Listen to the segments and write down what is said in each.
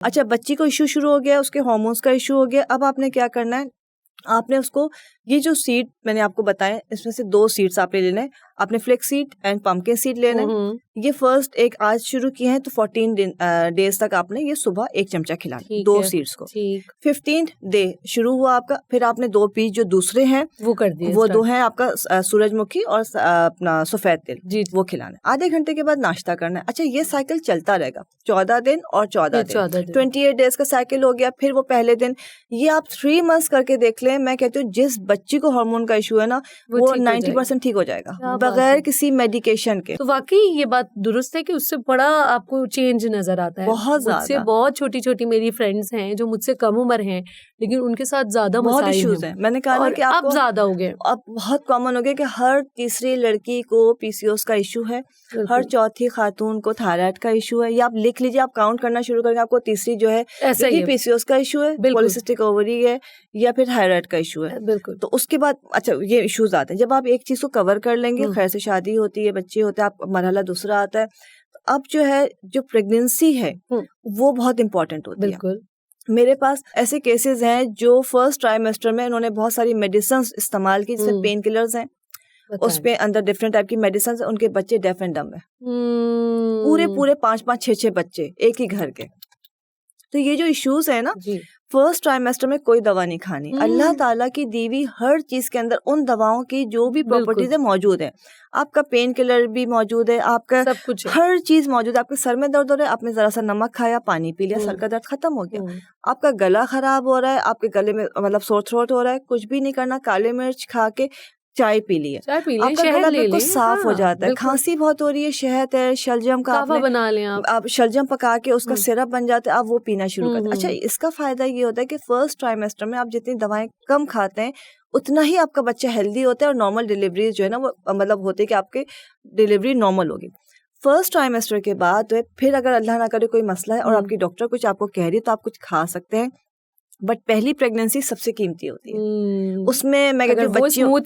اچھا بچی کو ایشو شروع ہو گیا, اس کے ہارمونس کا ایشو ہو گیا. اب آپ نے کیا کرنا ہے, آپ نے اس کو یہ جو سیڈ میں نے آپ کو بتایا اس میں سے 2 سیڈس آپ نے لینا ہے. آپ نے flax seed and pumpkin seed لینا ہے. یہ فرسٹ ایک آج شروع کیے ہیں تو 14 ڈیز تک آپ نے یہ صبح 1 چمچہ کھلانا 2 سیڈس کو. 15th ڈے شروع ہوا آپ کا, پھر آپ نے 2 پیس جو دوسرے ہیں وہ کر دیے, وہ 2 ہیں آپ کا سورج مکھی اور اپنا سفید تل, وہ کھلانا ہے. آدھے گھنٹے کے بعد ناشتہ کرنا ہے. اچھا یہ سائیکل چلتا رہے گا 14 دن اور 14 دن, 28 ڈیز کا سائیکل ہو گیا. پھر وہ پہلے دن, یہ آپ 3 منتھس کر کے دیکھ لیں. میں کہتی ہوں جس بچی کو ہارمون کا ایشو ہے نا وہ 90% ٹھیک ہو جائے گا بغیر کسی میڈیکیشن کے. تو واقعی یہ بات درست ہے کہ اس سے بڑا آپ کو چینج نظر آتا ہے. بہت زیادہ. مجھ سے بہت چھوٹی چھوٹی میری فرینڈس ہیں جو مجھ سے کم عمر ہیں لیکن ان کے ساتھ زیادہ بہت مسائل ایشوز ہیں. میں نے کہا نا کہ اب زیادہ ہو گئے, اب بہت کامن ہو گیا کہ ہر تیسری لڑکی کو پی سی اوز کا ایشو ہے, ہر چوتھی خاتون کو تھائرائڈ کا ایشو ہے. یا آپ لکھ لیجیے, آپ کاؤنٹ کرنا شروع کریں گے, آپ کو تیسری جو ہے پی سی اوز کا ایشو ہے, پولیسسٹک اووری ہے, یا پھر تھائرائڈ کا ایشو ہے. بالکل. تو اس کے بعد اچھا یہ ایشوز آتے ہیں. جب آپ ایک چیز کو کور کر لیں گے, خیر سے شادی ہوتی ہے, بچے ہوتے ہیں, آپ مرحلہ دوسرا آتا ہے. اب جو ہے جو پریگنینسی ہے وہ بہت امپورٹنٹ ہوتی ہے. بالکل. میرے پاس ایسے کیسز ہیں جو فرسٹ ٹرائیمیسٹر میں انہوں نے بہت ساری میڈیسنز استعمال کی, جیسے پین کلرز ہیں, اس پہ اندر ڈفرینٹ ٹائپ کی میڈیسنز, ان کے بچے ڈیف اینڈ ڈمب ہیں, پورے 5 6 بچے ایک ہی گھر کے. تو یہ جو ایشوز ہیں نا, فرسٹ ٹرائیمیسٹر میں کوئی دوا نہیں کھانی. اللہ تعالیٰ کی دی ہوئی ہر چیز کے اندر ان دواؤں کی جو بھی پراپرٹیز موجود ہیں. آپ کا پین کلر بھی موجود ہے, آپ کا سب کچھ ہر چیز موجود ہے. آپ کے سر میں درد ہو رہا ہے, آپ نے ذرا سا نمک کھایا, پانی پی لیا, سر کا درد ختم ہو گیا. آپ کا گلا خراب ہو رہا ہے, آپ کے گلے میں مطلب سور تھروٹ ہو رہا ہے, کچھ بھی نہیں کرنا, کالے مرچ کھا کے چائے پی لی ہے, آپ کا گلا بالکل صاف ہو جاتا ہے. کھانسی بہت ہو رہی ہے, شہد ہے, شلجم کا بنا لیں آپ شلجم پکا کے اس کا سرپ بن جاتا ہے, آپ وہ پینا شروع کرتے ہیں. اچھا اس کا فائدہ یہ ہوتا ہے کہ فرسٹ ٹرائیمیسٹر میں آپ جتنی دوائیں کم کھاتے ہیں اتنا ہی آپ کا بچہ ہیلدی ہوتا ہے, اور نارمل ڈیلیوری جو ہے نا وہ مطلب ہوتی ہے کہ آپ کی ڈیلیوری نارمل ہوگی. فرسٹ ٹرائیمیسٹر کے بعد پھر اگر اللہ نہ کرے کوئی مسئلہ ہے اور آپ کی ڈاکٹر کچھ آپ کو کہہ رہی ہے تو آپ کچھ کھا سکتے ہیں, بٹ پہلی پریگنینسی سب سے قیمتی ہوتی ہے. اس میں میں کہتی ہوں بچیوں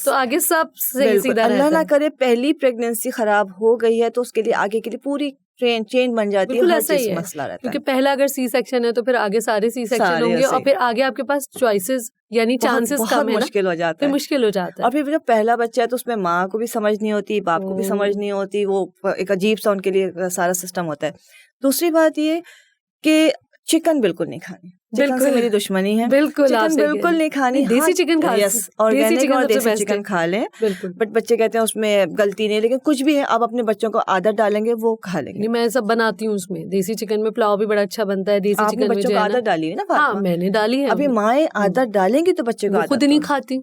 تو آگے سب صحیح سیدھا اللہ نہ کرے پہلی پریگنینسی خراب ہو گئی ہے تو اس کے لیے آگے کے لیے پوری چین بن جاتی ہے, ہر چیز مسئلہ رہتا ہے. کیونکہ پہلا اگر سی سیکشن ہے تو پھر آگے سارے سی سیکشن ہوں گے, اور پھر آگے آپ کے پاس چوائسیز یعنی چانسز کم ہے, مشکل ہو جاتا ہے, مشکل ہو جاتا ہے. اور پھر جب پہلا بچہ ہے تو اس میں ماں کو بھی سمجھ نہیں ہوتی, باپ کو بھی سمجھ نہیں ہوتی, وہ ایک عجیب سا ان کے لیے سارا سسٹم ہوتا ہے. دوسری بات یہ کہ چکن بالکل نہیں کھانی, چکن سے میری دشمنی ہے, چکن بالکل نہیں کھانی. دیسی چکن کھا, آرگینک اور دیسی چکن کھا لیں, بٹ بچے کہتے ہیں اس میں غلطی نہیں, لیکن کچھ بھی ہے آپ اپنے بچوں کو عادت ڈالیں گے وہ کھا لیں گے. میں سب بناتی ہوں اس میں, دیسی چکن میں پلاؤ بھی بڑا اچھا بنتا ہے. دیسی چکن بچوں کو عادت ڈالی ہے نا, میں نے ڈالی ہے. ابھی مائیں عادت ڈالیں گی تو بچے کو خود نہیں کھاتی,